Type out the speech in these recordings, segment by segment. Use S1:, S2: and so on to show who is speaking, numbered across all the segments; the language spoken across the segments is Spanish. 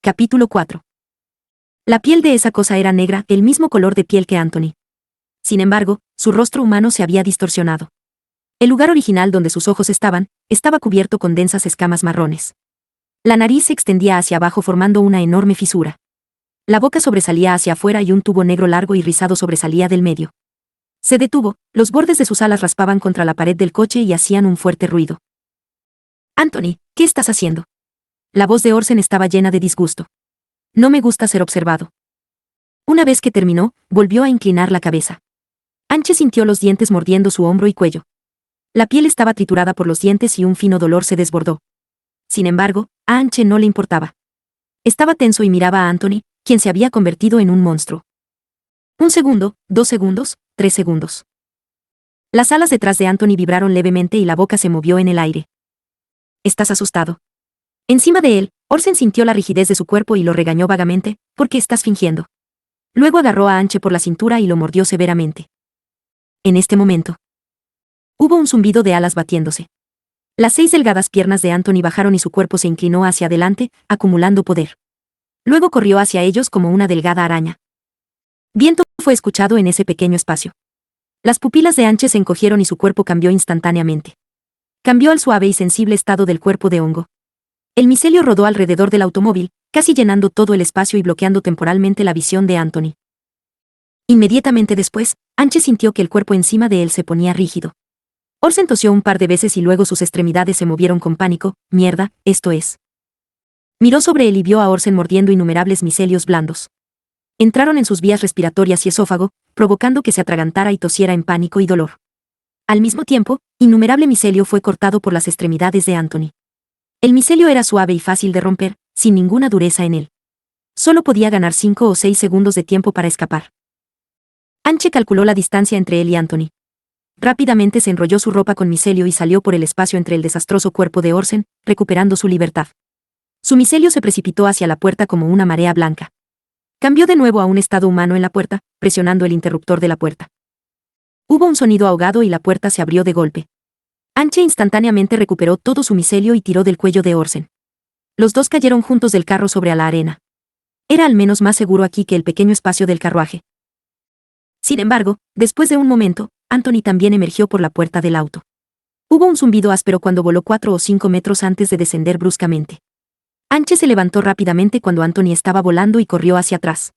S1: Capítulo 4. La piel de esa cosa era negra, el mismo color de piel que Anthony. Sin embargo, su rostro humano se había distorsionado. El lugar original donde sus ojos estaban, estaba cubierto con densas escamas marrones. La nariz se extendía hacia abajo formando una enorme fisura. La boca sobresalía hacia afuera y un tubo negro largo y rizado sobresalía del medio. Se detuvo, los bordes de sus alas raspaban contra la pared del coche y hacían un fuerte ruido. «Anthony, ¿qué estás haciendo?» La voz de Orsen estaba llena de disgusto. «No me gusta ser observado». Una vez que terminó, volvió a inclinar la cabeza. Anche sintió los dientes mordiendo su hombro y cuello. La piel estaba triturada por los dientes y un fino dolor se desbordó. Sin embargo, a Anche no le importaba. Estaba tenso y miraba a Anthony, quien se había convertido en un monstruo. 1 segundo, 2 segundos, 3 segundos. Las alas detrás de Anthony vibraron levemente y la boca se movió en el aire. «¿Estás asustado?» Encima de él, Orsen sintió la rigidez de su cuerpo y lo regañó vagamente. «¿Por qué estás fingiendo?» Luego agarró a Anche por la cintura y lo mordió severamente. En este momento, hubo un zumbido de alas batiéndose. Las 6 delgadas piernas de Anthony bajaron y su cuerpo se inclinó hacia adelante, acumulando poder. Luego corrió hacia ellos como una delgada araña. Viento fue escuchado en ese pequeño espacio. Las pupilas de Anche se encogieron y su cuerpo cambió instantáneamente. Cambió al suave y sensible estado del cuerpo de hongo. El micelio rodó alrededor del automóvil, casi llenando todo el espacio y bloqueando temporalmente la visión de Anthony. Inmediatamente después, Anche sintió que el cuerpo encima de él se ponía rígido. Orsen tosió un par de veces y luego sus extremidades se movieron con pánico. «Mierda, esto es». Miró sobre él y vio a Orsen mordiendo innumerables micelios blandos. Entraron en sus vías respiratorias y esófago, provocando que se atragantara y tosiera en pánico y dolor. Al mismo tiempo, innumerable micelio fue cortado por las extremidades de Anthony. El micelio era suave y fácil de romper, sin ninguna dureza en él. Solo podía ganar 5 o 6 segundos de tiempo para escapar. Anche calculó la distancia entre él y Anthony. Rápidamente se enrolló su ropa con micelio y salió por el espacio entre el desastroso cuerpo de Orsen, recuperando su libertad. Su micelio se precipitó hacia la puerta como una marea blanca. Cambió de nuevo a un estado humano en la puerta, presionando el interruptor de la puerta. Hubo un sonido ahogado y la puerta se abrió de golpe. Anche instantáneamente recuperó todo su micelio y tiró del cuello de Orsen. Los dos cayeron juntos del carro sobre la arena. Era al menos más seguro aquí que el pequeño espacio del carruaje. Sin embargo, después de un momento, Anthony también emergió por la puerta del auto. Hubo un zumbido áspero cuando voló 4 o 5 metros antes de descender bruscamente. Anche se levantó rápidamente cuando Anthony estaba volando y corrió hacia atrás.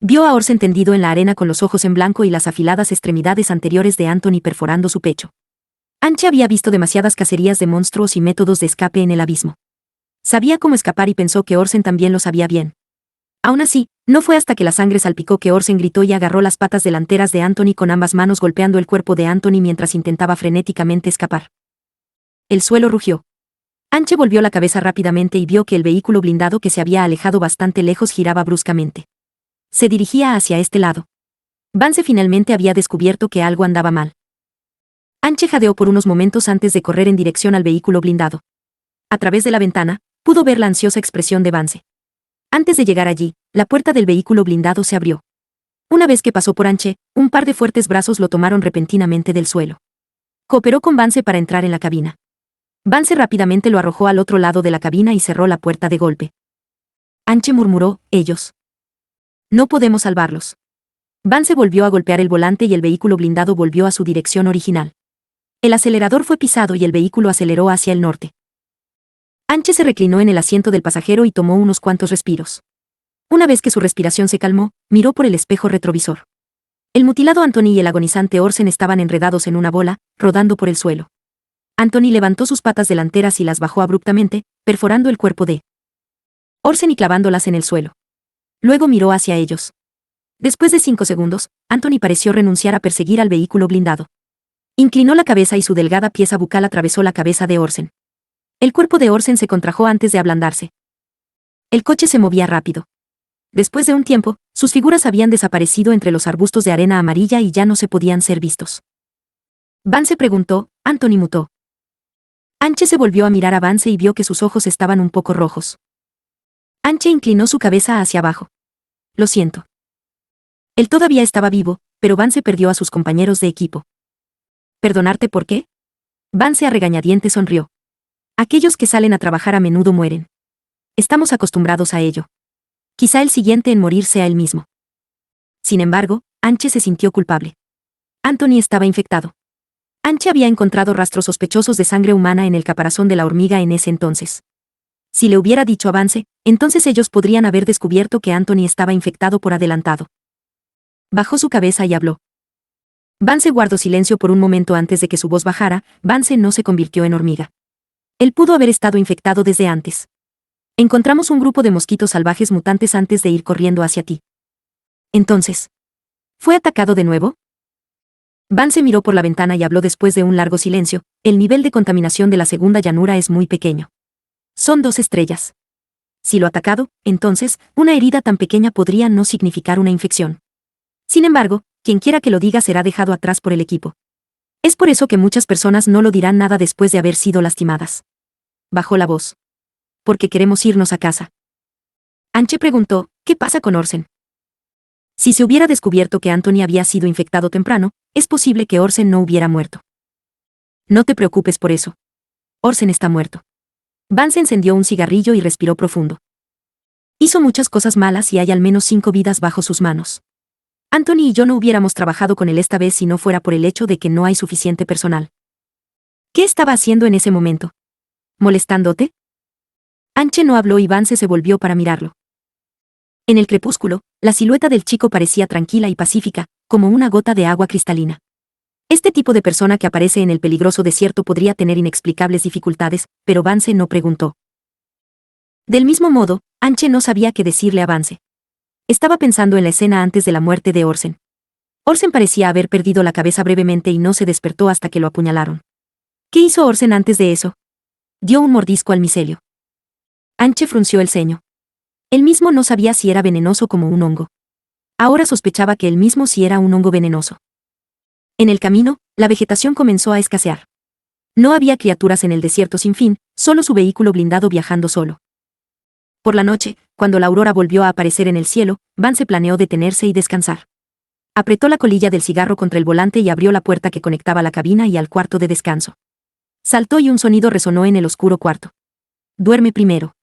S1: Vio a Orsen tendido en la arena con los ojos en blanco y las afiladas extremidades anteriores de Anthony perforando su pecho. Anche había visto demasiadas cacerías de monstruos y métodos de escape en el abismo. Sabía cómo escapar y pensó que Orsen también lo sabía bien. Aún así, no fue hasta que la sangre salpicó que Orsen gritó y agarró las patas delanteras de Anthony con ambas manos golpeando el cuerpo de Anthony mientras intentaba frenéticamente escapar. El suelo rugió. Anche volvió la cabeza rápidamente y vio que el vehículo blindado que se había alejado bastante lejos giraba bruscamente. Se dirigía hacia este lado. Vance finalmente había descubierto que algo andaba mal. Anche jadeó por unos momentos antes de correr en dirección al vehículo blindado. A través de la ventana, pudo ver la ansiosa expresión de Vance. Antes de llegar allí, la puerta del vehículo blindado se abrió. Una vez que pasó por Anche, un par de fuertes brazos lo tomaron repentinamente del suelo. Cooperó con Vance para entrar en la cabina. Vance rápidamente lo arrojó al otro lado de la cabina y cerró la puerta de golpe. Anche murmuró: «Ellos. No podemos salvarlos». Vance volvió a golpear el volante y el vehículo blindado volvió a su dirección original. El acelerador fue pisado y el vehículo aceleró hacia el norte. Anche se reclinó en el asiento del pasajero y tomó unos cuantos respiros. Una vez que su respiración se calmó, miró por el espejo retrovisor. El mutilado Anthony y el agonizante Orsen estaban enredados en una bola, rodando por el suelo. Anthony levantó sus patas delanteras y las bajó abruptamente, perforando el cuerpo de Orsen y clavándolas en el suelo. Luego miró hacia ellos. Después de 5 segundos, Anthony pareció renunciar a perseguir al vehículo blindado. Inclinó la cabeza y su delgada pieza bucal atravesó la cabeza de Orsen. El cuerpo de Orsen se contrajo antes de ablandarse. El coche se movía rápido. Después de un tiempo, sus figuras habían desaparecido entre los arbustos de arena amarilla y ya no se podían ser vistos. Vance preguntó. Anthony mutó. Anche se volvió a mirar a Vance y vio que sus ojos estaban un poco rojos. Anche inclinó su cabeza hacia abajo. «Lo siento». Él todavía estaba vivo, pero Vance perdió a sus compañeros de equipo. «¿Perdonarte por qué?» Vance a regañadientes sonrió. «Aquellos que salen a trabajar a menudo mueren. estamos acostumbrados a ello. Quizá el siguiente en morir sea él mismo. Sin embargo, Anche se sintió culpable. Anthony estaba infectado. Anche había encontrado rastros sospechosos de sangre humana en el caparazón de la hormiga en ese entonces. Si le hubiera dicho a Vance, entonces ellos podrían haber descubierto que Anthony estaba infectado por adelantado. Bajó su cabeza y habló. Vance guardó silencio por un momento antes de que su voz bajara. Vance no se convirtió en hormiga. Él pudo haber estado infectado desde antes. Encontramos un grupo de mosquitos salvajes mutantes antes de ir corriendo hacia ti. Entonces, ¿fue atacado de nuevo? Vance miró por la ventana y habló después de un largo silencio. El nivel de contaminación de la segunda llanura es muy pequeño. Son 2 estrellas. Si lo ha atacado, entonces, una herida tan pequeña podría no significar una infección. Sin embargo, quien quiera que lo diga será dejado atrás por el equipo. Es por eso que muchas personas no lo dirán nada después de haber sido lastimadas. Bajó la voz. Porque queremos irnos a casa. Anche preguntó, ¿qué pasa con Orsen? Si se hubiera descubierto que Anthony había sido infectado temprano, es posible que Orsen no hubiera muerto. No te preocupes por eso. Orsen está muerto. Vance encendió un cigarrillo y respiró profundo. Hizo muchas cosas malas y hay al menos 5 vidas bajo sus manos. Anthony y yo no hubiéramos trabajado con él esta vez si no fuera por el hecho de que no hay suficiente personal. ¿Qué estaba haciendo en ese momento? ¿Molestándote? Anche no habló y Vance se volvió para mirarlo. En el crepúsculo, la silueta del chico parecía tranquila y pacífica, como una gota de agua cristalina. Este tipo de persona que aparece en el peligroso desierto podría tener inexplicables dificultades, pero Vance no preguntó. Del mismo modo, Anche no sabía qué decirle a Vance. Estaba pensando en la escena antes de la muerte de Orsen. Orsen parecía haber perdido la cabeza brevemente y no se despertó hasta que lo apuñalaron. ¿Qué hizo Orsen antes de eso? Dio un mordisco al micelio. Anche frunció el ceño. Él mismo no sabía si era venenoso como un hongo. Ahora sospechaba que él mismo sí era un hongo venenoso. En el camino, la vegetación comenzó a escasear. No había criaturas en el desierto sin fin, solo su vehículo blindado viajando solo. Por la noche, cuando la aurora volvió a aparecer en el cielo, Vance planeó detenerse y descansar. Apretó la colilla del cigarro contra el volante y abrió la puerta que conectaba la cabina y al cuarto de descanso. Saltó y un sonido resonó en el oscuro cuarto. Duerme primero.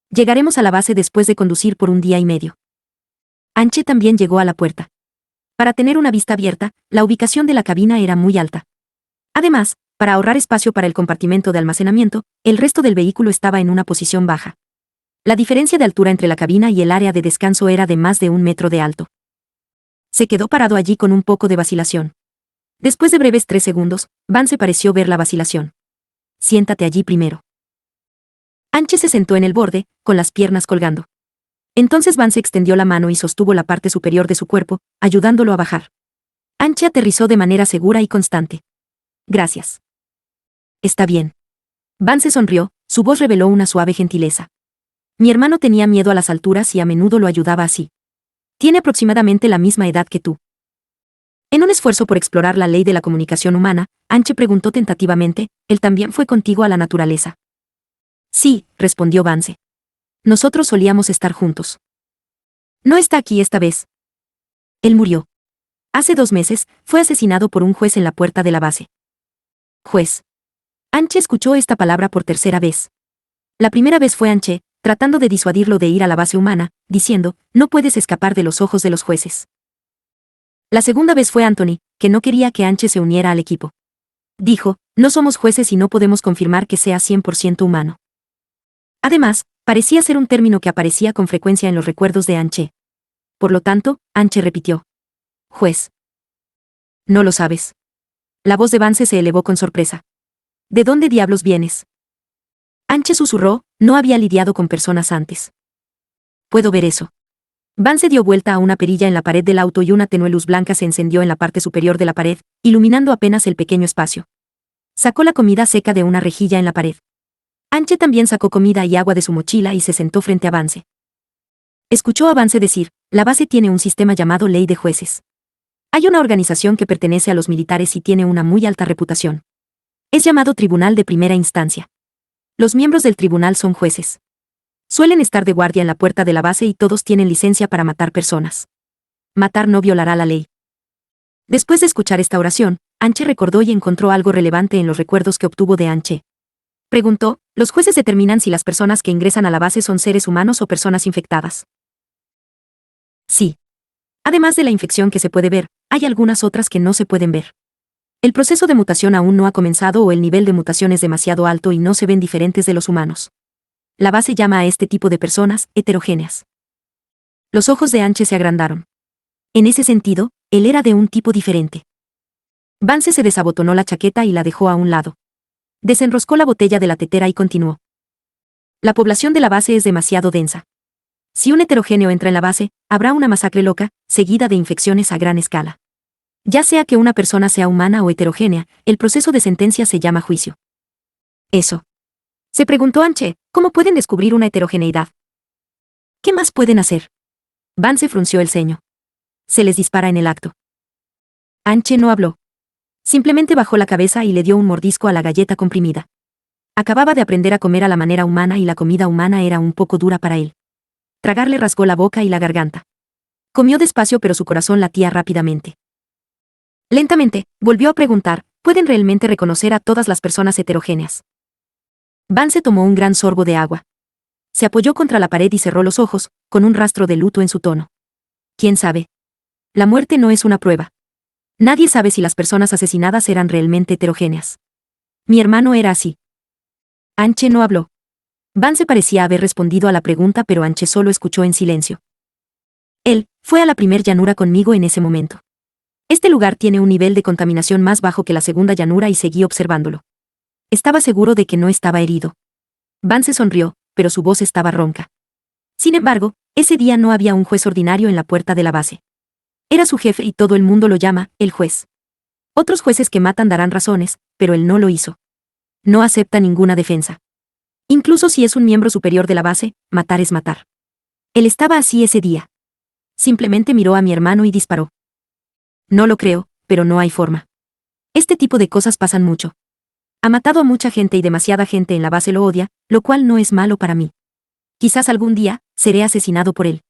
S1: Llegaremos a la base después de conducir por un día y medio. Anche también llegó a la puerta. Para tener una vista abierta, la ubicación de la cabina era muy alta. Además, para ahorrar espacio para el compartimento de almacenamiento, el resto del vehículo estaba en una posición baja. La diferencia de altura entre la cabina y el área de descanso era de más de 1 metro de alto. Se quedó parado allí con un poco de vacilación. Después de breves 3 segundos, Vance pareció ver la vacilación. Siéntate allí primero. Anche se sentó en el borde, con las piernas colgando. Entonces Vance extendió la mano y sostuvo la parte superior de su cuerpo, ayudándolo a bajar. Anche aterrizó de manera segura y constante. Gracias. Está bien. Vance sonrió, su voz reveló una suave gentileza. Mi hermano tenía miedo a las alturas y a menudo lo ayudaba así. Tiene aproximadamente la misma edad que tú. En un esfuerzo por explorar la ley de la comunicación humana, Anche preguntó tentativamente, ¿él también fue contigo a la naturaleza? Sí, respondió Vance. Nosotros solíamos estar juntos. No está aquí esta vez. Él murió. Hace 2 meses, fue asesinado por un juez en la puerta de la base. Juez. Anche escuchó esta palabra por tercera vez. La primera vez fue Anche, tratando de disuadirlo de ir a la base humana, diciendo, no puedes escapar de los ojos de los jueces. La segunda vez fue Anthony, que no quería que Anche se uniera al equipo. Dijo, no somos jueces y no podemos confirmar que sea 100% humano. Además, parecía ser un término que aparecía con frecuencia en los recuerdos de Anche. Por lo tanto, Anche repitió. Juez. No lo sabes. La voz de Vance se elevó con sorpresa. ¿De dónde diablos vienes? Anche susurró, no había lidiado con personas antes. Puedo ver eso. Vance dio vuelta a una perilla en la pared del auto y una tenue luz blanca se encendió en la parte superior de la pared, iluminando apenas el pequeño espacio. Sacó la comida seca de una rejilla en la pared. Anche también sacó comida y agua de su mochila y se sentó frente a Vance. Escuchó a Vance decir, la base tiene un sistema llamado Ley de Jueces. Hay una organización que pertenece a los militares y tiene una muy alta reputación. Es llamado Tribunal de Primera Instancia. Los miembros del tribunal son jueces. Suelen estar de guardia en la puerta de la base y todos tienen licencia para matar personas. Matar no violará la ley. Después de escuchar esta oración, Anche recordó y encontró algo relevante en los recuerdos que obtuvo de Anche. Preguntó, los jueces determinan si las personas que ingresan a la base son seres humanos o personas infectadas. Sí. Además de la infección que se puede ver, hay algunas otras que no se pueden ver. El proceso de mutación aún no ha comenzado o el nivel de mutación es demasiado alto y no se ven diferentes de los humanos. La base llama a este tipo de personas heterogéneas. Los ojos de Anche se agrandaron. En ese sentido, él era de un tipo diferente. Vance se desabotonó la chaqueta y la dejó a un lado. Desenroscó la botella de la tetera y continuó. La población de la base es demasiado densa. Si un heterogéneo entra en la base, habrá una masacre loca, seguida de infecciones a gran escala. Ya sea que una persona sea humana o heterogénea, el proceso de sentencia se llama juicio. Eso. Se preguntó Anche, ¿cómo pueden descubrir una heterogeneidad? ¿Qué más pueden hacer? Vance frunció el ceño. Se les dispara en el acto. Anche no habló. Simplemente bajó la cabeza y le dio un mordisco a la galleta comprimida. Acababa de aprender a comer a la manera humana y la comida humana era un poco dura para él. Tragar le rasgó la boca y la garganta. Comió despacio pero su corazón latía rápidamente. Lentamente, volvió a preguntar, ¿pueden realmente reconocer a todas las personas heterogéneas? Vance tomó un gran sorbo de agua. Se apoyó contra la pared y cerró los ojos, con un rastro de luto en su tono. ¿Quién sabe? La muerte no es una prueba. Nadie sabe si las personas asesinadas eran realmente heterogéneas. Mi hermano era así. Anche no habló. Vance parecía haber respondido a la pregunta pero Anche solo escuchó en silencio. Él fue a la primer llanura conmigo en ese momento. Este lugar tiene un nivel de contaminación más bajo que la segunda llanura y seguí observándolo. Estaba seguro de que no estaba herido. Vance sonrió, pero su voz estaba ronca. Sin embargo, ese día no había un juez ordinario en la puerta de la base. Era su jefe y todo el mundo lo llama, el juez. Otros jueces que matan darán razones, pero él no lo hizo. No acepta ninguna defensa. Incluso si es un miembro superior de la base, matar es matar. Él estaba así ese día. Simplemente miró a mi hermano y disparó. No lo creo, pero no hay forma. Este tipo de cosas pasan mucho. Ha matado a mucha gente y demasiada gente en la base lo odia, lo cual no es malo para mí. Quizás algún día, seré asesinado por él.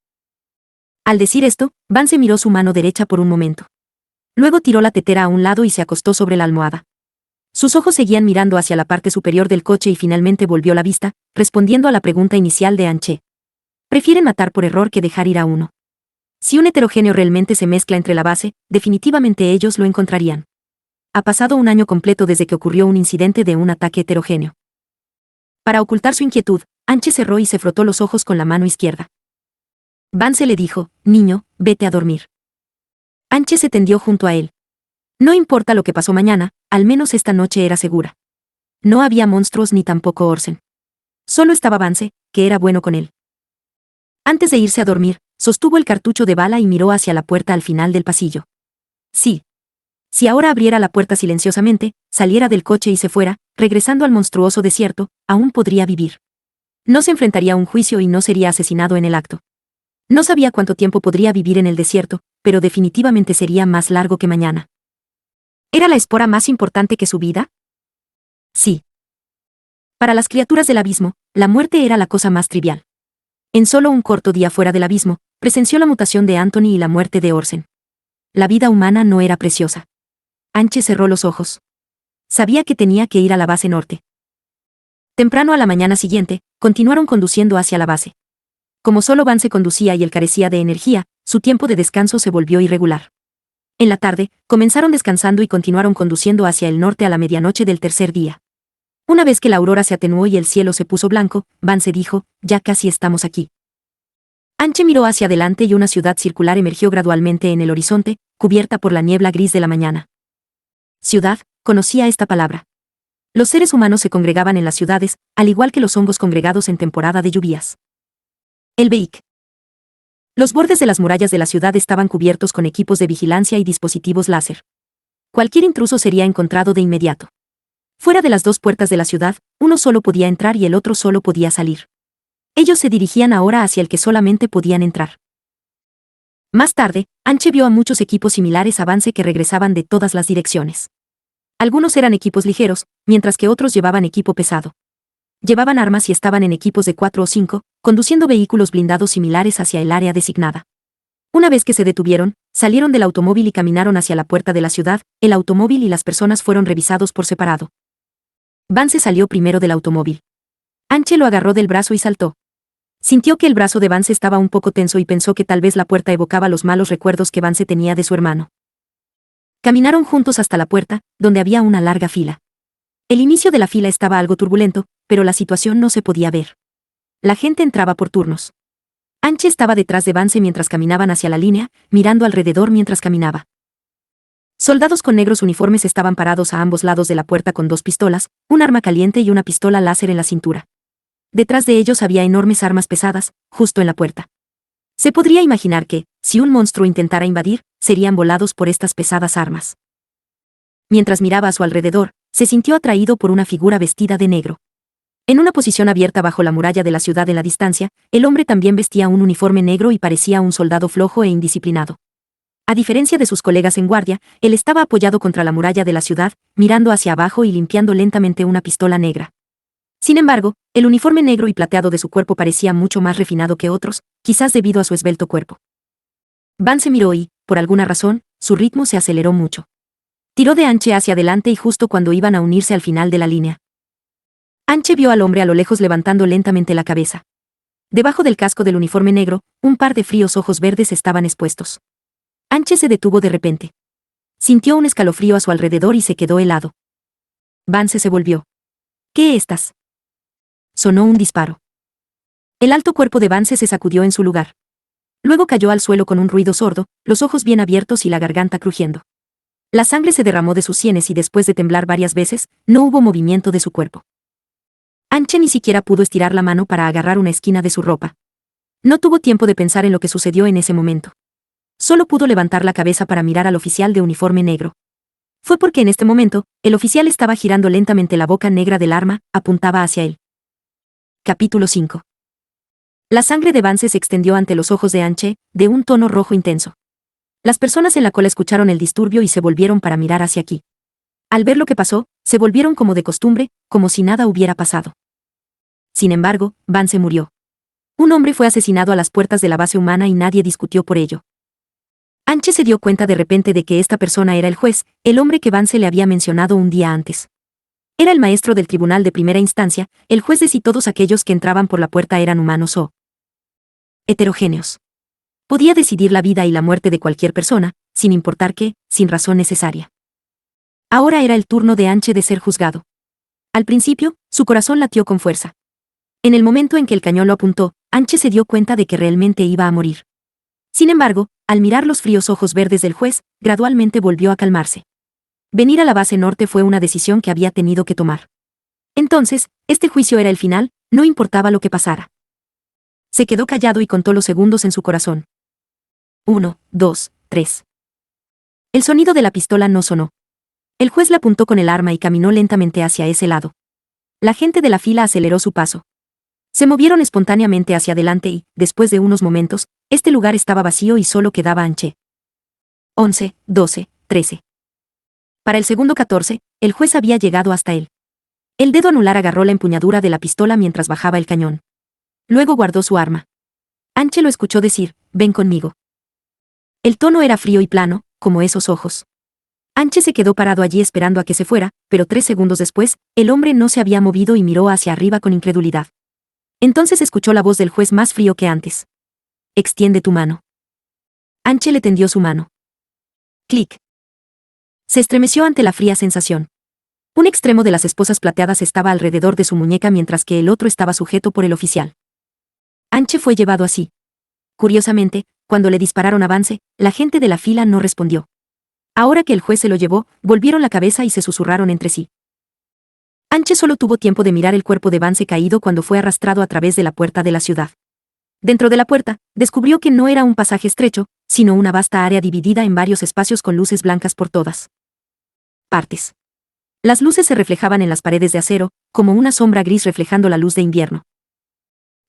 S1: Al decir esto, Vance miró su mano derecha por un momento. Luego tiró la tetera a un lado y se acostó sobre la almohada. Sus ojos seguían mirando hacia la parte superior del coche y finalmente volvió la vista, respondiendo a la pregunta inicial de Anche. Prefieren matar por error que dejar ir a uno. Si un heterogéneo realmente se mezcla entre la base, definitivamente ellos lo encontrarían. Ha pasado un año completo desde que ocurrió un incidente de un ataque heterogéneo. Para ocultar su inquietud, Anche cerró y se frotó los ojos con la mano izquierda. Vance le dijo, niño, vete a dormir. Anche se tendió junto a él. No importa lo que pasó mañana, al menos esta noche era segura. No había monstruos ni tampoco Orsen. Solo estaba Vance, que era bueno con él. Antes de irse a dormir, sostuvo el cartucho de bala y miró hacia la puerta al final del pasillo. Sí. Si ahora abriera la puerta silenciosamente, saliera del coche y se fuera, regresando al monstruoso desierto, aún podría vivir. No se enfrentaría a un juicio y no sería asesinado en el acto. No sabía cuánto tiempo podría vivir en el desierto, pero definitivamente sería más largo que mañana. ¿Era la espora más importante que su vida? Sí. Para las criaturas del abismo, la muerte era la cosa más trivial. En solo un corto día fuera del abismo, presenció la mutación de Anthony y la muerte de Orsen. La vida humana no era preciosa. Anche cerró los ojos. Sabía que tenía que ir a la base norte. Temprano a la mañana siguiente, continuaron conduciendo hacia la base. Como solo Vance conducía y él carecía de energía, su tiempo de descanso se volvió irregular. En la tarde, comenzaron descansando y continuaron conduciendo hacia el norte a la medianoche del tercer día. Una vez que la aurora se atenuó y el cielo se puso blanco, Vance dijo, ya casi estamos aquí. Anche miró hacia adelante y una ciudad circular emergió gradualmente en el horizonte, cubierta por la niebla gris de la mañana. Ciudad, conocía esta palabra. Los seres humanos se congregaban en las ciudades, al igual que los hongos congregados en temporada de lluvias. El Beik. Los bordes de las murallas de la ciudad estaban cubiertos con equipos de vigilancia y dispositivos láser. Cualquier intruso sería encontrado de inmediato. Fuera de las dos puertas de la ciudad, uno solo podía entrar y el otro solo podía salir. Ellos se dirigían ahora hacia el que solamente podían entrar. Más tarde, Anche vio a muchos equipos similares a Vance que regresaban de todas las direcciones. Algunos eran equipos ligeros, mientras que otros llevaban equipo pesado. Llevaban armas y estaban en equipos de 4 o 5, conduciendo vehículos blindados similares hacia el área designada. Una vez que se detuvieron, salieron del automóvil y caminaron hacia la puerta de la ciudad, el automóvil y las personas fueron revisados por separado. Vance salió primero del automóvil. Anche lo agarró del brazo y saltó. Sintió que el brazo de Vance estaba un poco tenso y pensó que tal vez la puerta evocaba los malos recuerdos que Vance tenía de su hermano. Caminaron juntos hasta la puerta, donde había una larga fila. El inicio de la fila estaba algo turbulento, pero la situación no se podía ver. La gente entraba por turnos. Anche estaba detrás de Vance mientras caminaban hacia la línea, mirando alrededor mientras caminaba. Soldados con negros uniformes estaban parados a ambos lados de la puerta con 2 pistolas, un arma caliente y una pistola láser en la cintura. Detrás de ellos había enormes armas pesadas, justo en la puerta. Se podría imaginar que, si un monstruo intentara invadir, serían volados por estas pesadas armas. Mientras miraba a su alrededor, se sintió atraído por una figura vestida de negro. En una posición abierta bajo la muralla de la ciudad en la distancia, el hombre también vestía un uniforme negro y parecía un soldado flojo e indisciplinado. A diferencia de sus colegas en guardia, él estaba apoyado contra la muralla de la ciudad, mirando hacia abajo y limpiando lentamente una pistola negra. Sin embargo, el uniforme negro y plateado de su cuerpo parecía mucho más refinado que otros, quizás debido a su esbelto cuerpo. Vance miró y, por alguna razón, su ritmo se aceleró mucho. Tiró de Anche hacia adelante y justo cuando iban a unirse al final de la línea. Anche vio al hombre a lo lejos levantando lentamente la cabeza. Debajo del casco del uniforme negro, un par de fríos ojos verdes estaban expuestos. Anche se detuvo de repente. Sintió un escalofrío a su alrededor y se quedó helado. Vance se volvió. ¿Qué estás? Sonó un disparo. El alto cuerpo de Vance se sacudió en su lugar. Luego cayó al suelo con un ruido sordo, los ojos bien abiertos y la garganta crujiendo. La sangre se derramó de sus sienes y después de temblar varias veces, no hubo movimiento de su cuerpo. Anche ni siquiera pudo estirar la mano para agarrar una esquina de su ropa. No tuvo tiempo de pensar en lo que sucedió en ese momento. Solo pudo levantar la cabeza para mirar al oficial de uniforme negro. Fue porque en este momento, el oficial estaba girando lentamente la boca negra del arma, apuntaba hacia él. Capítulo 5. La sangre de Vance se extendió ante los ojos de Anche, de un tono rojo intenso. Las personas en la cola escucharon el disturbio y se volvieron para mirar hacia aquí. Al ver lo que pasó, se volvieron como de costumbre, como si nada hubiera pasado. Sin embargo, Vance murió. Un hombre fue asesinado a las puertas de la base humana y nadie discutió por ello. Anche se dio cuenta de repente de que esta persona era el juez, el hombre que Vance le había mencionado un día antes. Era el maestro del tribunal de primera instancia, el juez de si todos aquellos que entraban por la puerta eran humanos o heterogéneos. Podía decidir la vida y la muerte de cualquier persona, sin importar qué, sin razón necesaria. Ahora era el turno de Anche de ser juzgado. Al principio, su corazón latió con fuerza. En el momento en que el cañón lo apuntó, Anche se dio cuenta de que realmente iba a morir. Sin embargo, al mirar los fríos ojos verdes del juez, gradualmente volvió a calmarse. Venir a la base norte fue una decisión que había tenido que tomar. Entonces, este juicio era el final, no importaba lo que pasara. Se quedó callado y contó los segundos en su corazón. 1, 2, 3. El sonido de la pistola no sonó. El juez la apuntó con el arma y caminó lentamente hacia ese lado. La gente de la fila aceleró su paso. Se movieron espontáneamente hacia adelante y, después de unos momentos, este lugar estaba vacío y solo quedaba Anche. 11, 12, 13. Para el segundo 14, el juez había llegado hasta él. El dedo anular agarró la empuñadura de la pistola mientras bajaba el cañón. Luego guardó su arma. Anche lo escuchó decir, ven conmigo. El tono era frío y plano, como esos ojos. Anche se quedó parado allí esperando a que se fuera, pero 3 segundos después, el hombre no se había movido y miró hacia arriba con incredulidad. Entonces escuchó la voz del juez más frío que antes. Extiende tu mano. Anche le tendió su mano. Clic. Se estremeció ante la fría sensación. Un extremo de las esposas plateadas estaba alrededor de su muñeca mientras que el otro estaba sujeto por el oficial. Anche fue llevado así. Curiosamente, cuando le dispararon a Vance, la gente de la fila no respondió. Ahora que el juez se lo llevó, volvieron la cabeza y se susurraron entre sí. Anche solo tuvo tiempo de mirar el cuerpo de Vance caído cuando fue arrastrado a través de la puerta de la ciudad. Dentro de la puerta, descubrió que no era un pasaje estrecho, sino una vasta área dividida en varios espacios con luces blancas por todas partes. Las luces se reflejaban en las paredes de acero, como una sombra gris reflejando la luz de invierno.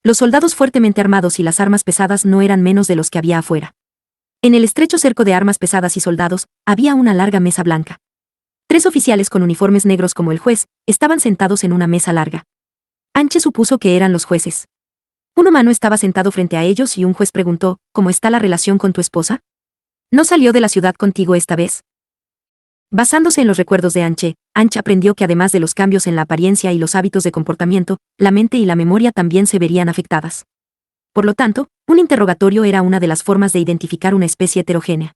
S1: Los soldados fuertemente armados y las armas pesadas no eran menos de los que había afuera. En el estrecho cerco de armas pesadas y soldados, había una larga mesa blanca. 3 oficiales con uniformes negros como el juez, estaban sentados en una mesa larga. Anche supuso que eran los jueces. Un humano estaba sentado frente a ellos y un juez preguntó, ¿cómo está la relación con tu esposa? ¿No salió de la ciudad contigo esta vez? Basándose en los recuerdos de Anche aprendió que además de los cambios en la apariencia y los hábitos de comportamiento, la mente y la memoria también se verían afectadas. Por lo tanto, un interrogatorio era una de las formas de identificar una especie heterogénea.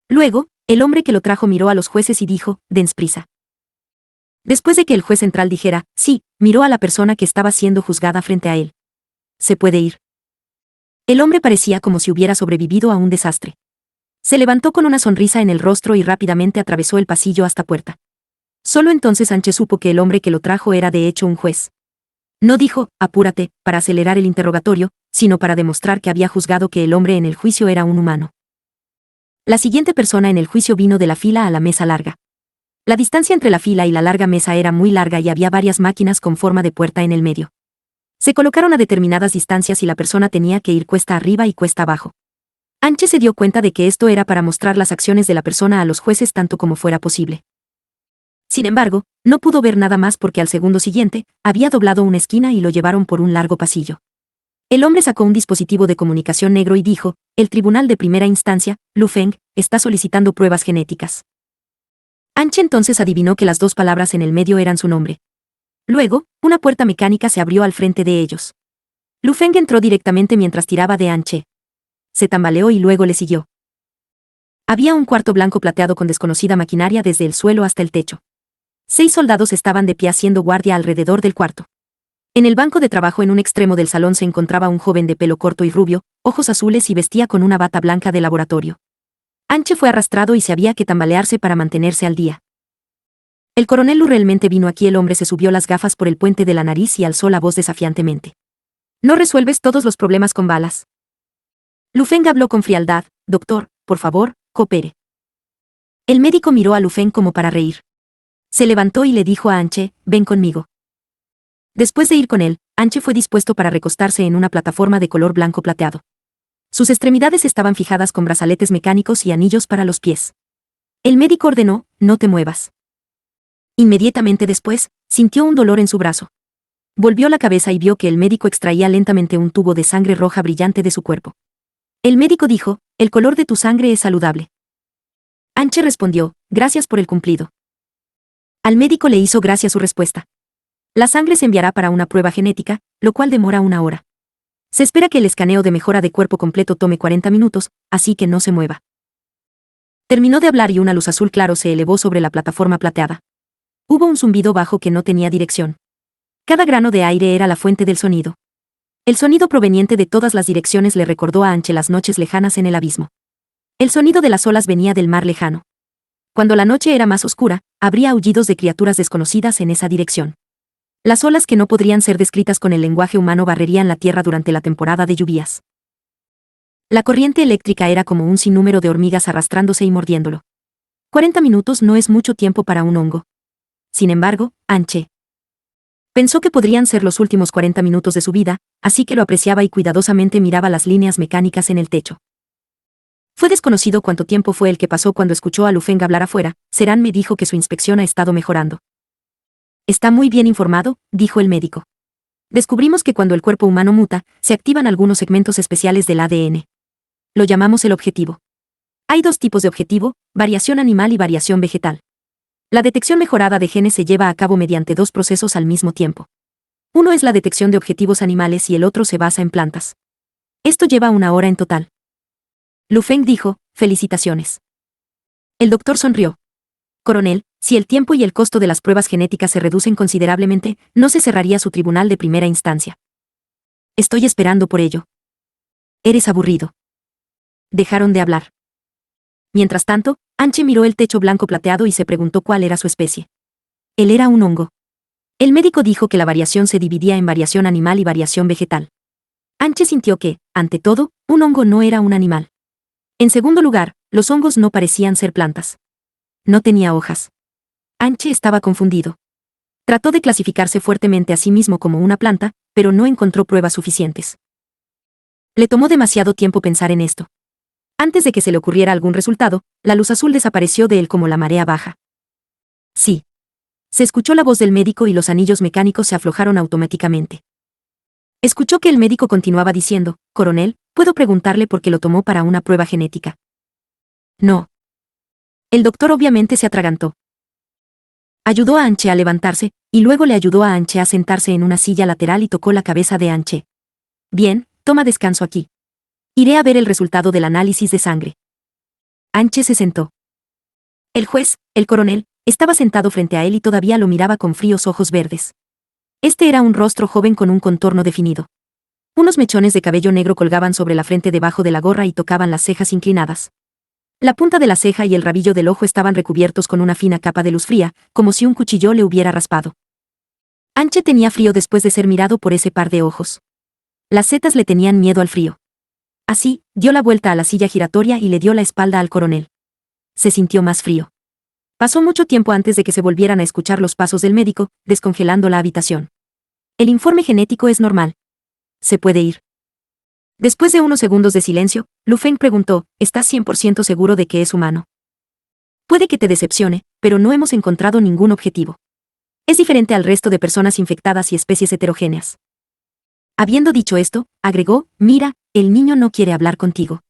S1: Luego, el hombre que lo trajo miró a los jueces y dijo, «Dens prisa». Después de que el juez central dijera, «Sí», miró a la persona que estaba siendo juzgada frente a él. «Se puede ir». El hombre parecía como si hubiera sobrevivido a un desastre. Se levantó con una sonrisa en el rostro y rápidamente atravesó el pasillo hasta puerta. Solo entonces Anche supo que el hombre que lo trajo era de hecho un juez. No dijo, «Apúrate», para acelerar el interrogatorio, sino para demostrar que había juzgado que el hombre en el juicio era un humano. La siguiente persona en el juicio vino de la fila a la mesa larga. La distancia entre la fila y la larga mesa era muy larga y había varias máquinas con forma de puerta en el medio. Se colocaron a determinadas distancias y la persona tenía que ir cuesta arriba y cuesta abajo. Anche se dio cuenta de que esto era para mostrar las acciones de la persona a los jueces tanto como fuera posible. Sin embargo, no pudo ver nada más porque al segundo siguiente, había doblado una esquina y lo llevaron por un largo pasillo. El hombre sacó un dispositivo de comunicación negro y dijo, «El tribunal de primera instancia, Lu Feng, está solicitando pruebas genéticas». Anche entonces adivinó que las dos palabras en el medio eran su nombre. Luego, una puerta mecánica se abrió al frente de ellos. Lu Feng entró directamente mientras tiraba de Anche. Se tambaleó y luego le siguió. Había un cuarto blanco plateado con desconocida maquinaria desde el suelo hasta el techo. 6 soldados estaban de pie haciendo guardia alrededor del cuarto. En el banco de trabajo en un extremo del salón se encontraba un joven de pelo corto y rubio, ojos azules y vestía con una bata blanca de laboratorio. Anche fue arrastrado y se había que tambalearse para mantenerse al día. «El coronel Lu realmente vino aquí». El hombre se subió las gafas por el puente de la nariz y alzó la voz desafiantemente. «¿No resuelves todos los problemas con balas?» Lu Feng habló con frialdad, «Doctor, por favor, coopere». El médico miró a Lu Feng como para reír. Se levantó y le dijo a Anche, «Ven conmigo». Después de ir con él, Anche fue dispuesto para recostarse en una plataforma de color blanco plateado. Sus extremidades estaban fijadas con brazaletes mecánicos y anillos para los pies. El médico ordenó, «No te muevas». Inmediatamente después, sintió un dolor en su brazo. Volvió la cabeza y vio que el médico extraía lentamente un tubo de sangre roja brillante de su cuerpo. El médico dijo, «El color de tu sangre es saludable». Anche respondió, «Gracias por el cumplido». Al médico le hizo gracia su respuesta. La sangre se enviará para una prueba genética, lo cual demora 1 hora. Se espera que el escaneo de mejora de cuerpo completo tome 40 minutos, así que no se mueva. Terminó de hablar y una luz azul claro se elevó sobre la plataforma plateada. Hubo un zumbido bajo que no tenía dirección. Cada grano de aire era la fuente del sonido. El sonido proveniente de todas las direcciones le recordó a Anche las noches lejanas en el abismo. El sonido de las olas venía del mar lejano. Cuando la noche era más oscura, habría aullidos de criaturas desconocidas en esa dirección. Las olas que no podrían ser descritas con el lenguaje humano barrerían la tierra durante la temporada de lluvias. La corriente eléctrica era como un sinnúmero de hormigas arrastrándose y mordiéndolo. 40 minutos no es mucho tiempo para un hongo. Sin embargo, Anche pensó que podrían ser los últimos 40 minutos de su vida, así que lo apreciaba y cuidadosamente miraba las líneas mecánicas en el techo. Fue desconocido cuánto tiempo fue el que pasó cuando escuchó a Lu Feng hablar afuera. Serán me dijo que su inspección ha estado mejorando. «Está muy bien informado», dijo el médico. «Descubrimos que cuando el cuerpo humano muta, se activan algunos segmentos especiales del ADN. Lo llamamos el objetivo. Hay 2 tipos de objetivo, variación animal y variación vegetal. La detección mejorada de genes se lleva a cabo mediante 2 procesos al mismo tiempo. Uno es la detección de objetivos animales y el otro se basa en plantas. Esto lleva 1 hora en total». Lu Feng dijo, «Felicitaciones». El doctor sonrió. «Coronel, si el tiempo y el costo de las pruebas genéticas se reducen considerablemente, no se cerraría su tribunal de primera instancia. Estoy esperando por ello». «Eres aburrido». Dejaron de hablar. Mientras tanto, Anche miró el techo blanco plateado y se preguntó cuál era su especie. Él era un hongo. El médico dijo que la variación se dividía en variación animal y variación vegetal. Anche sintió que, ante todo, un hongo no era un animal. En segundo lugar, los hongos no parecían ser plantas. No tenía hojas. Anche estaba confundido. Trató de clasificarse fuertemente a sí mismo como una planta, pero no encontró pruebas suficientes. Le tomó demasiado tiempo pensar en esto. Antes de que se le ocurriera algún resultado, la luz azul desapareció de él como la marea baja. «Sí». Se escuchó la voz del médico y los anillos mecánicos se aflojaron automáticamente. Escuchó que el médico continuaba diciendo, «Coronel, ¿puedo preguntarle por qué lo tomó para una prueba genética?» «No». El doctor obviamente se atragantó. Ayudó a Anche a levantarse, y luego le ayudó a Anche a sentarse en una silla lateral y tocó la cabeza de Anche. Bien, toma descanso aquí. Iré a ver el resultado del análisis de sangre. Anche se sentó. El juez, el coronel, estaba sentado frente a él y todavía lo miraba con fríos ojos verdes. Este era un rostro joven con un contorno definido. Unos mechones de cabello negro colgaban sobre la frente debajo de la gorra y tocaban las cejas inclinadas. La punta de la ceja y el rabillo del ojo estaban recubiertos con una fina capa de luz fría, como si un cuchillo le hubiera raspado. Anche tenía frío después de ser mirado por ese par de ojos. Las setas le tenían miedo al frío. Así, dio la vuelta a la silla giratoria y le dio la espalda al coronel. Se sintió más frío. Pasó mucho tiempo antes de que se volvieran a escuchar los pasos del médico, descongelando la habitación. El informe genético es normal. Se puede ir. Después de unos segundos de silencio, Lu Feng preguntó, ¿estás 100% seguro de que es humano? Puede que te decepcione, pero no hemos encontrado ningún objetivo. Es diferente al resto de personas infectadas y especies heterogéneas. Habiendo dicho esto, agregó, mira, el niño no quiere hablar contigo.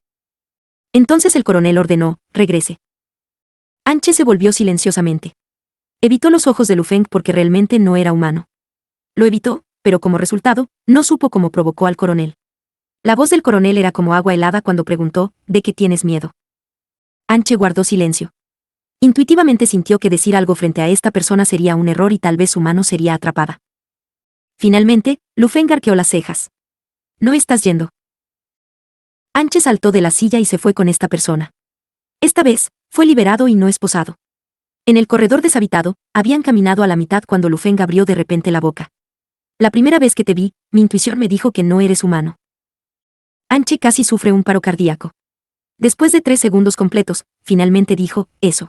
S1: Entonces el coronel ordenó, regrese. Anche se volvió silenciosamente. Evitó los ojos de Lu Feng porque realmente no era humano. Lo evitó, pero como resultado, no supo cómo provocó al coronel. La voz del coronel era como agua helada cuando preguntó, ¿de qué tienes miedo? Anche guardó silencio. Intuitivamente sintió que decir algo frente a esta persona sería un error y tal vez su mano sería atrapada. Finalmente, Lu Feng arqueó las cejas. ¿No estás yendo? Anche saltó de la silla y se fue con esta persona. Esta vez, fue liberado y no esposado. En el corredor deshabitado, habían caminado a la mitad cuando Lu Feng abrió de repente la boca. La primera vez que te vi, mi intuición me dijo que no eres humano. Anche casi sufre un paro cardíaco. Después de 3 segundos completos, finalmente dijo, eso.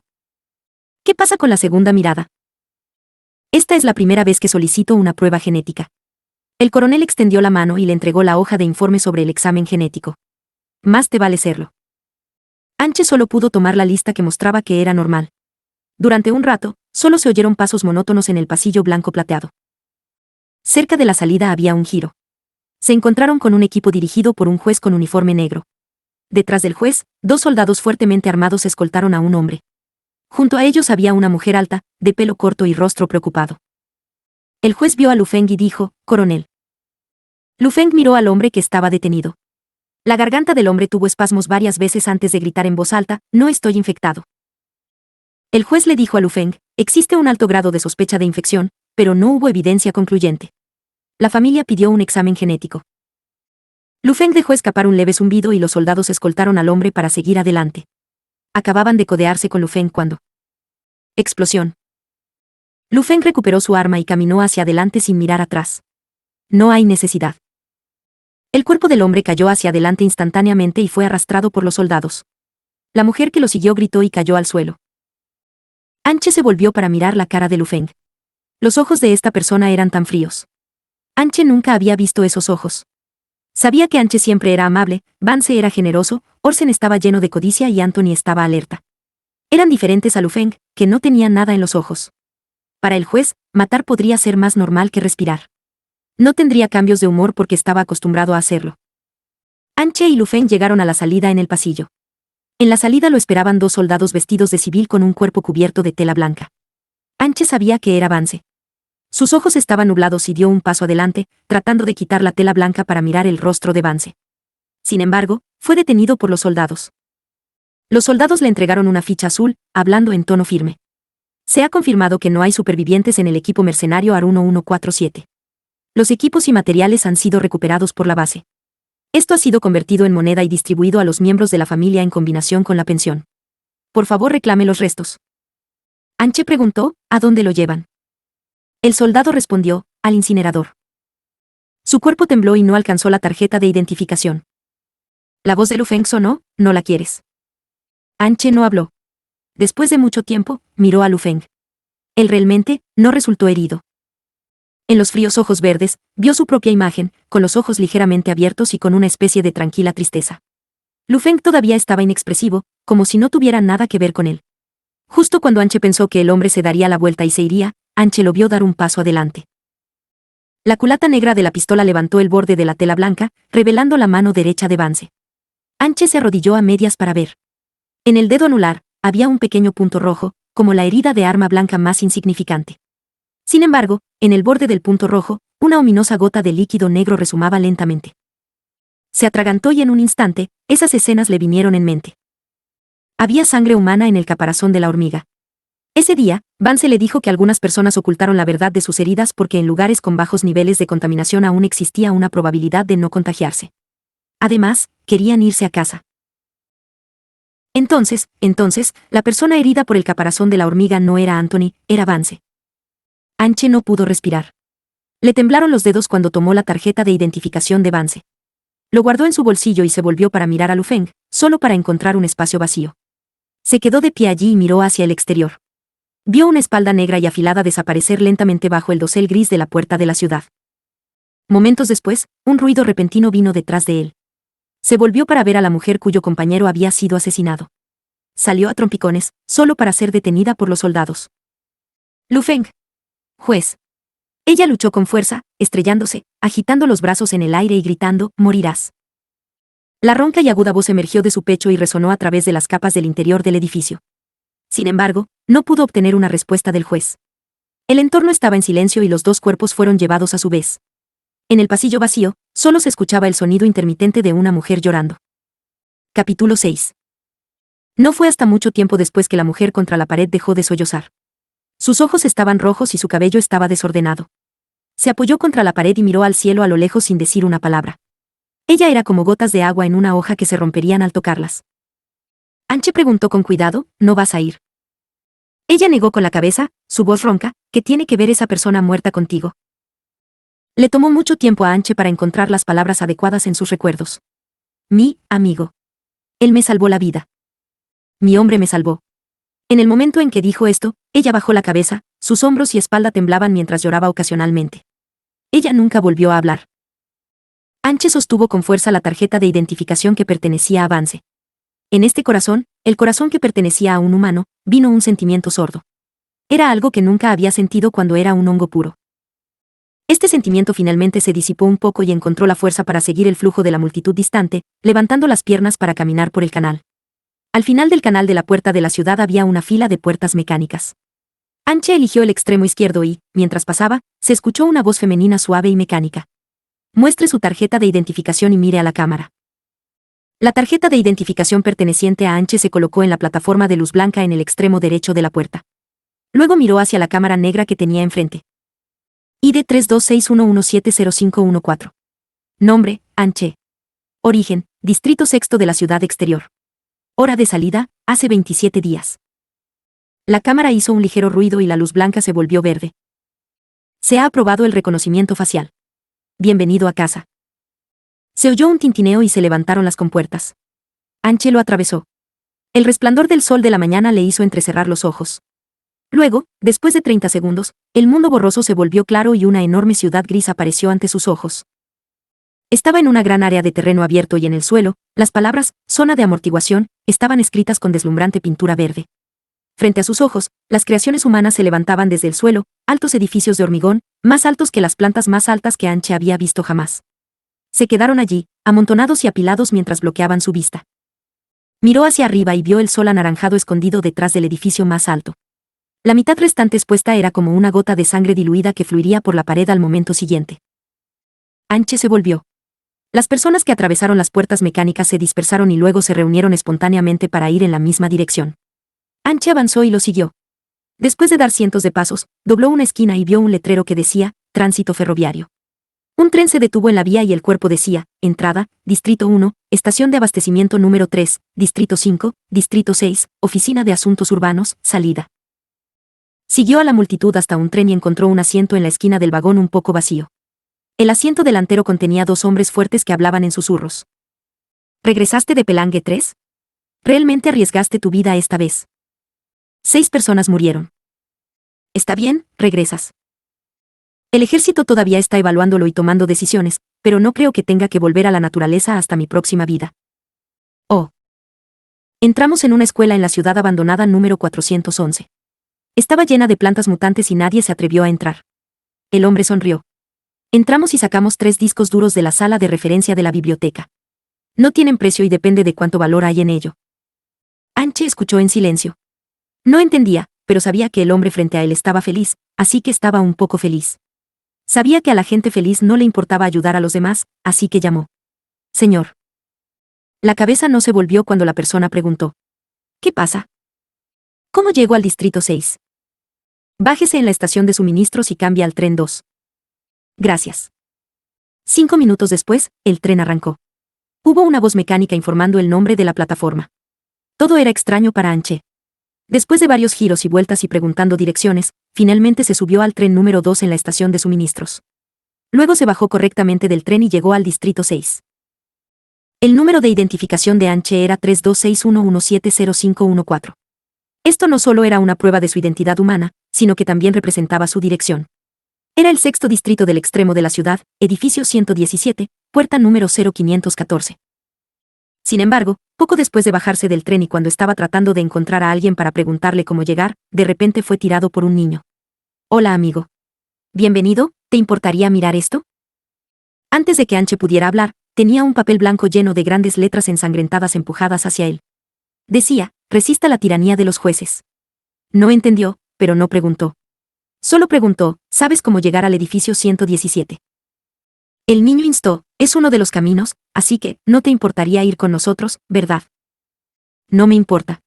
S1: ¿Qué pasa con la segunda mirada? Esta es la primera vez que solicito una prueba genética. El coronel extendió la mano y le entregó la hoja de informe sobre el examen genético. Más te vale serlo. Anche solo pudo tomar la lista que mostraba que era normal. Durante un rato, solo se oyeron pasos monótonos en el pasillo blanco plateado. Cerca de la salida había un giro. Se encontraron con un equipo dirigido por un juez con uniforme negro. Detrás del juez, 2 soldados fuertemente armados escoltaron a un hombre. Junto a ellos había una mujer alta, de pelo corto y rostro preocupado. El juez vio a Lu Feng y dijo, coronel. Lu Feng miró al hombre que estaba detenido. La garganta del hombre tuvo espasmos varias veces antes de gritar en voz alta, no estoy infectado. El juez le dijo a Lu Feng, existe un alto grado de sospecha de infección, pero no hubo evidencia concluyente. La familia pidió un examen genético. Lu Feng dejó escapar un leve zumbido y los soldados escoltaron al hombre para seguir adelante. Acababan de codearse con Lu Feng cuando... Explosión. Lu Feng recuperó su arma y caminó hacia adelante sin mirar atrás. No hay necesidad. El cuerpo del hombre cayó hacia adelante instantáneamente y fue arrastrado por los soldados. La mujer que lo siguió gritó y cayó al suelo. Anche se volvió para mirar la cara de Lu Feng. Los ojos de esta persona eran tan fríos. Anche nunca había visto esos ojos. Sabía que Anche siempre era amable, Vance era generoso, Orsen estaba lleno de codicia y Anthony estaba alerta. Eran diferentes a Lu Feng, que no tenía nada en los ojos. Para el juez, matar podría ser más normal que respirar. No tendría cambios de humor porque estaba acostumbrado a hacerlo. Anche y Lu Feng llegaron a la salida en el pasillo. En la salida lo esperaban 2 soldados vestidos de civil con un cuerpo cubierto de tela blanca. Anche sabía que era Vance. Sus ojos estaban nublados y dio un paso adelante, tratando de quitar la tela blanca para mirar el rostro de Vance. Sin embargo, fue detenido por los soldados. Los soldados le entregaron una ficha azul, hablando en tono firme. Se ha confirmado que no hay supervivientes en el equipo mercenario AR-1147. Los equipos y materiales han sido recuperados por la base. Esto ha sido convertido en moneda y distribuido a los miembros de la familia en combinación con la pensión. Por favor, reclame los restos. Anche preguntó, ¿a dónde lo llevan? El soldado respondió, al incinerador. Su cuerpo tembló y no alcanzó la tarjeta de identificación. La voz de Lu Feng sonó, ¿no la quieres? Anche no habló. Después de mucho tiempo, miró a Lu Feng. Él realmente no resultó herido. En los fríos ojos verdes, vio su propia imagen, con los ojos ligeramente abiertos y con una especie de tranquila tristeza. Lu Feng todavía estaba inexpresivo, como si no tuviera nada que ver con él. Justo cuando Anche pensó que el hombre se daría la vuelta y se iría, Anche lo vio dar un paso adelante. La culata negra de la pistola levantó el borde de la tela blanca, revelando la mano derecha de Vance. Anche se arrodilló a medias para ver. En el dedo anular, había un pequeño punto rojo, como la herida de arma blanca más insignificante. Sin embargo, en el borde del punto rojo, una ominosa gota de líquido negro resumaba lentamente. Se atragantó y en un instante, esas escenas le vinieron en mente. Había sangre humana en el caparazón de la hormiga. Ese día, Vance le dijo que algunas personas ocultaron la verdad de sus heridas porque en lugares con bajos niveles de contaminación aún existía una probabilidad de no contagiarse. Además, querían irse a casa. Entonces, la persona herida por el caparazón de la hormiga no era Anthony, era Vance. Anche no pudo respirar. Le temblaron los dedos cuando tomó la tarjeta de identificación de Vance. Lo guardó en su bolsillo y se volvió para mirar a Lu Feng, solo para encontrar un espacio vacío. Se quedó de pie allí y miró hacia el exterior. Vio una espalda negra y afilada desaparecer lentamente bajo el dosel gris de la puerta de la ciudad. Momentos después, un ruido repentino vino detrás de él. Se volvió para ver a la mujer cuyo compañero había sido asesinado. Salió a trompicones, solo para ser detenida por los soldados. Lu Feng. Juez. Ella luchó con fuerza, estrellándose, agitando los brazos en el aire y gritando, «Morirás». La ronca y aguda voz emergió de su pecho y resonó a través de las capas del interior del edificio. Sin embargo, no pudo obtener una respuesta del juez. El entorno estaba en silencio y los dos cuerpos fueron llevados a su vez. En el pasillo vacío, solo se escuchaba el sonido intermitente de una mujer llorando. Capítulo 6. No fue hasta mucho tiempo después que la mujer contra la pared dejó de sollozar. Sus ojos estaban rojos y su cabello estaba desordenado. Se apoyó contra la pared y miró al cielo a lo lejos sin decir una palabra. Ella era como gotas de agua en una hoja que se romperían al tocarlas. Anche preguntó con cuidado, ¿no vas a ir? Ella negó con la cabeza, su voz ronca, ¿qué tiene que ver esa persona muerta contigo? Le tomó mucho tiempo a Anche para encontrar las palabras adecuadas en sus recuerdos. Mi amigo. Él me salvó la vida. Mi hombre me salvó. En el momento en que dijo esto, ella bajó la cabeza, sus hombros y espalda temblaban mientras lloraba ocasionalmente. Ella nunca volvió a hablar. Anche sostuvo con fuerza la tarjeta de identificación que pertenecía a Vance. En este corazón, el corazón que pertenecía a un humano, vino un sentimiento sordo. Era algo que nunca había sentido cuando era un hongo puro. Este sentimiento finalmente se disipó un poco y encontró la fuerza para seguir el flujo de la multitud distante, levantando las piernas para caminar por el canal. Al final del canal de la puerta de la ciudad había una fila de puertas mecánicas. Anche eligió el extremo izquierdo y, mientras pasaba, se escuchó una voz femenina suave y mecánica. Muestre su tarjeta de identificación y mire a la cámara. La tarjeta de identificación perteneciente a Anche se colocó en la plataforma de luz blanca en el extremo derecho de la puerta. Luego miró hacia la cámara negra que tenía enfrente. ID 3261170514. Nombre, Anche. Origen, Distrito Sexto de la Ciudad Exterior. Hora de salida, hace 27 días. La cámara hizo un ligero ruido y la luz blanca se volvió verde. Se ha aprobado el reconocimiento facial. Bienvenido a casa. Se oyó un tintineo y se levantaron las compuertas. Anche lo atravesó. El resplandor del sol de la mañana le hizo entrecerrar los ojos. Luego, después de 30 segundos, el mundo borroso se volvió claro y una enorme ciudad gris apareció ante sus ojos. Estaba en una gran área de terreno abierto y en el suelo, las palabras, zona de amortiguación, estaban escritas con deslumbrante pintura verde. Frente a sus ojos, las creaciones humanas se levantaban desde el suelo, altos edificios de hormigón, más altos que las plantas más altas que Anche había visto jamás. Se quedaron allí, amontonados y apilados mientras bloqueaban su vista. Miró hacia arriba y vio el sol anaranjado escondido detrás del edificio más alto. La mitad restante expuesta era como una gota de sangre diluida que fluiría por la pared al momento siguiente. Anche se volvió. Las personas que atravesaron las puertas mecánicas se dispersaron y luego se reunieron espontáneamente para ir en la misma dirección. Anche avanzó y lo siguió. Después de dar cientos de pasos, dobló una esquina y vio un letrero que decía, Tránsito Ferroviario. Un tren se detuvo en la vía y el cuerpo decía, Entrada, Distrito 1, Estación de Abastecimiento número 3, Distrito 5, Distrito 6, Oficina de Asuntos Urbanos, Salida. Siguió a la multitud hasta un tren y encontró un asiento en la esquina del vagón un poco vacío. El asiento delantero contenía dos hombres fuertes que hablaban en susurros. ¿Regresaste de Pelange 3? Realmente arriesgaste tu vida esta vez. 6 personas murieron. Está bien, regresas. El ejército todavía está evaluándolo y tomando decisiones, pero no creo que tenga que volver a la naturaleza hasta mi próxima vida. Oh. Entramos en una escuela en la ciudad abandonada número 411. Estaba llena de plantas mutantes y nadie se atrevió a entrar. El hombre sonrió. Entramos y sacamos 3 discos duros de la sala de referencia de la biblioteca. No tienen precio y depende de cuánto valor hay en ello. Anche escuchó en silencio. No entendía, pero sabía que el hombre frente a él estaba feliz, así que estaba un poco feliz. Sabía que a la gente feliz no le importaba ayudar a los demás, así que llamó. Señor. La cabeza no se volvió cuando la persona preguntó. ¿Qué pasa? ¿Cómo llego al distrito 6? Bájese en la estación de suministros y cambie al tren 2. Gracias. 5 minutos después, el tren arrancó. Hubo una voz mecánica informando el nombre de la plataforma. Todo era extraño para Anche. Después de varios giros y vueltas y preguntando direcciones, finalmente se subió al tren número 2 en la estación de suministros. Luego se bajó correctamente del tren y llegó al distrito 6. El número de identificación de Anche era 3261170514. Esto no solo era una prueba de su identidad humana, sino que también representaba su dirección. Era el sexto distrito del extremo de la ciudad, edificio 117, puerta número 0514. Sin embargo, poco después de bajarse del tren y cuando estaba tratando de encontrar a alguien para preguntarle cómo llegar, de repente fue tirado por un niño. Hola amigo. Bienvenido, ¿te importaría mirar esto? Antes de que Anche pudiera hablar, tenía un papel blanco lleno de grandes letras ensangrentadas empujadas hacia él. Decía, resista la tiranía de los jueces. No entendió, pero no preguntó. Solo preguntó, ¿sabes cómo llegar al edificio 117? El niño instó, es uno de los caminos, así que, no te importaría ir con nosotros, ¿verdad? No me importa.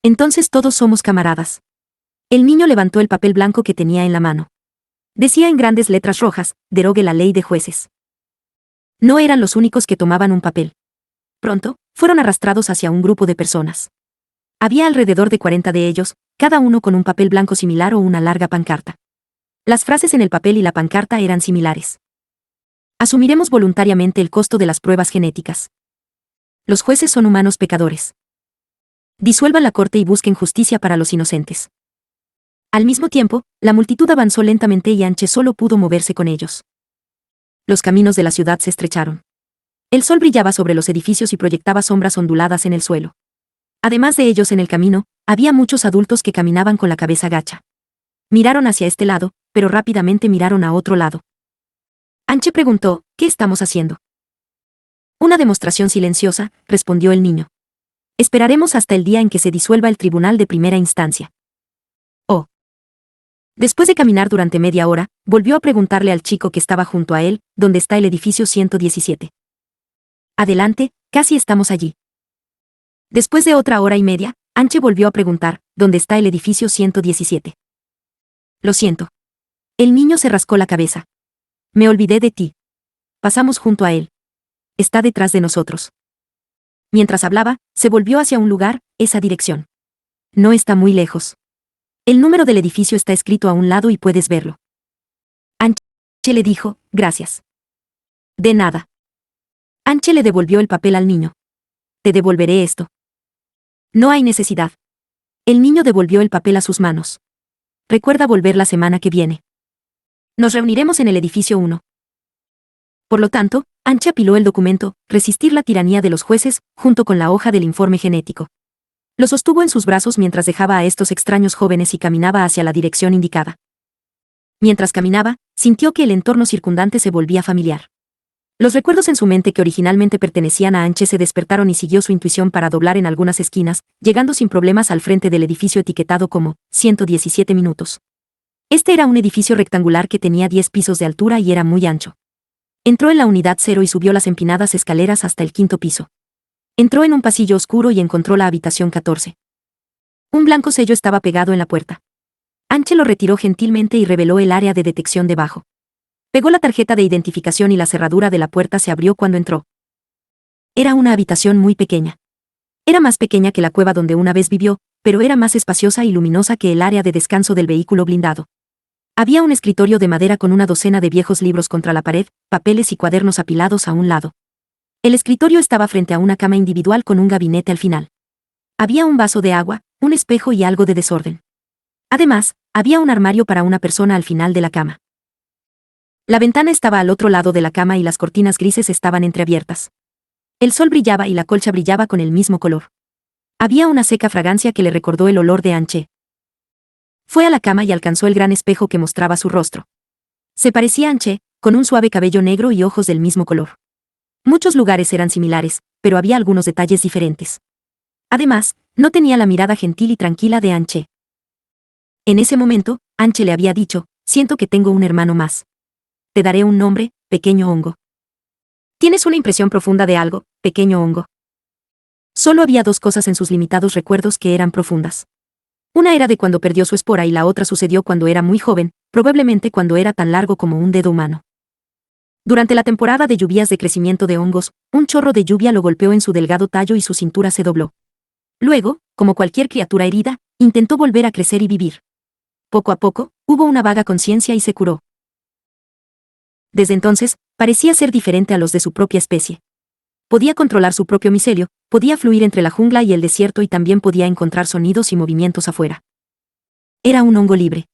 S1: Entonces todos somos camaradas. El niño levantó el papel blanco que tenía en la mano. Decía en grandes letras rojas, derogue la ley de jueces. No eran los únicos que tomaban un papel. Pronto, fueron arrastrados hacia un grupo de personas. Había alrededor de 40 de ellos, cada uno con un papel blanco similar o una larga pancarta. Las frases en el papel y la pancarta eran similares. Asumiremos voluntariamente el costo de las pruebas genéticas. Los jueces son humanos pecadores. Disuelvan la corte y busquen justicia para los inocentes. Al mismo tiempo, la multitud avanzó lentamente y Anche solo pudo moverse con ellos. Los caminos de la ciudad se estrecharon. El sol brillaba sobre los edificios y proyectaba sombras onduladas en el suelo. Además de ellos en el camino, había muchos adultos que caminaban con la cabeza gacha. Miraron hacia este lado, pero rápidamente miraron a otro lado. Anche preguntó, ¿qué estamos haciendo? Una demostración silenciosa, respondió el niño. Esperaremos hasta el día en que se disuelva el tribunal de primera instancia. Oh. Después de caminar durante media hora, volvió a preguntarle al chico que estaba junto a él, ¿dónde está el edificio 117? Adelante, casi estamos allí. Después de otra hora y media, Anche volvió a preguntar, ¿dónde está el edificio 117? Lo siento. El niño se rascó la cabeza. Me olvidé de ti. Pasamos junto a él. Está detrás de nosotros. Mientras hablaba, se volvió hacia un lugar, esa dirección. No está muy lejos. El número del edificio está escrito a un lado y puedes verlo. Anche le dijo, gracias. De nada. Anche le devolvió el papel al niño. Te devolveré esto. No hay necesidad. El niño devolvió el papel a sus manos. Recuerda volver la semana que viene. Nos reuniremos en el edificio 1. Por lo tanto, Anche apiló el documento, Resistir la tiranía de los jueces, junto con la hoja del informe genético. Lo sostuvo en sus brazos mientras dejaba a estos extraños jóvenes y caminaba hacia la dirección indicada. Mientras caminaba, sintió que el entorno circundante se volvía familiar. Los recuerdos en su mente que originalmente pertenecían a Anche se despertaron y siguió su intuición para doblar en algunas esquinas, llegando sin problemas al frente del edificio etiquetado como 117 minutos. Este era un edificio rectangular que tenía 10 pisos de altura y era muy ancho. Entró en la unidad 0 y subió las empinadas escaleras hasta el 5.º piso. Entró en un pasillo oscuro y encontró la habitación 14. Un blanco sello estaba pegado en la puerta. Anche lo retiró gentilmente y reveló el área de detección debajo. Pegó la tarjeta de identificación y la cerradura de la puerta se abrió cuando entró. Era una habitación muy pequeña. Era más pequeña que la cueva donde una vez vivió, pero era más espaciosa y luminosa que el área de descanso del vehículo blindado. Había un escritorio de madera con una docena de viejos libros contra la pared, papeles y cuadernos apilados a un lado. El escritorio estaba frente a una cama individual con un gabinete al final. Había un vaso de agua, un espejo y algo de desorden. Además, había un armario para una persona al final de la cama. La ventana estaba al otro lado de la cama y las cortinas grises estaban entreabiertas. El sol brillaba y la colcha brillaba con el mismo color. Había una seca fragancia que le recordó el olor de Anche. Fue a la cama y alcanzó el gran espejo que mostraba su rostro. Se parecía a Anche, con un suave cabello negro y ojos del mismo color. Muchos lugares eran similares, pero había algunos detalles diferentes. Además, no tenía la mirada gentil y tranquila de Anche. En ese momento, Anche le había dicho, siento que tengo un hermano más. Te daré un nombre, pequeño hongo. ¿Tienes una impresión profunda de algo, pequeño hongo? Solo había dos cosas en sus limitados recuerdos que eran profundas. Una era de cuando perdió su espora y la otra sucedió cuando era muy joven, probablemente cuando era tan largo como un dedo humano. Durante la temporada de lluvias de crecimiento de hongos, un chorro de lluvia lo golpeó en su delgado tallo y su cintura se dobló. Luego, como cualquier criatura herida, intentó volver a crecer y vivir. Poco a poco, hubo una vaga conciencia y se curó. Desde entonces, parecía ser diferente a los de su propia especie. Podía controlar su propio micelio, podía fluir entre la jungla y el desierto y también podía encontrar sonidos y movimientos afuera. Era un hongo libre.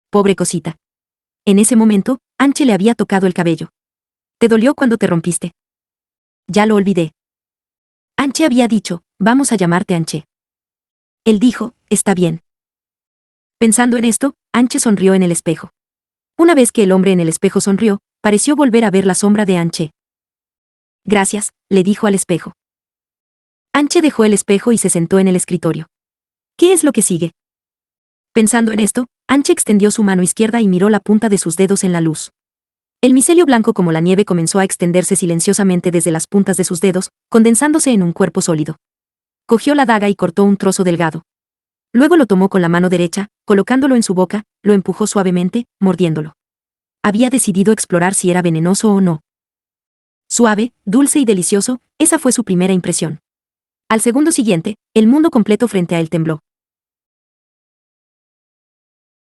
S1: Pobre cosita. En ese momento, Anche le había tocado el cabello. ¿Te dolió cuando te rompiste? Ya lo olvidé. Anche había dicho, vamos a llamarte Anche. Él dijo, está bien. Pensando en esto, Anche sonrió en el espejo. Una vez que el hombre en el espejo sonrió, pareció volver a ver la sombra de Anche. Gracias, le dijo al espejo. Anche dejó el espejo y se sentó en el escritorio. ¿Qué es lo que sigue? Pensando en esto, Anche extendió su mano izquierda y miró la punta de sus dedos en la luz. El micelio blanco como la nieve comenzó a extenderse silenciosamente desde las puntas de sus dedos, condensándose en un cuerpo sólido. Cogió la daga y cortó un trozo delgado. Luego lo tomó con la mano derecha, colocándolo en su boca, lo empujó suavemente, mordiéndolo. Había decidido explorar si era venenoso o no. Suave, dulce y delicioso, esa fue su primera impresión. Al segundo siguiente, el mundo completo frente a él tembló.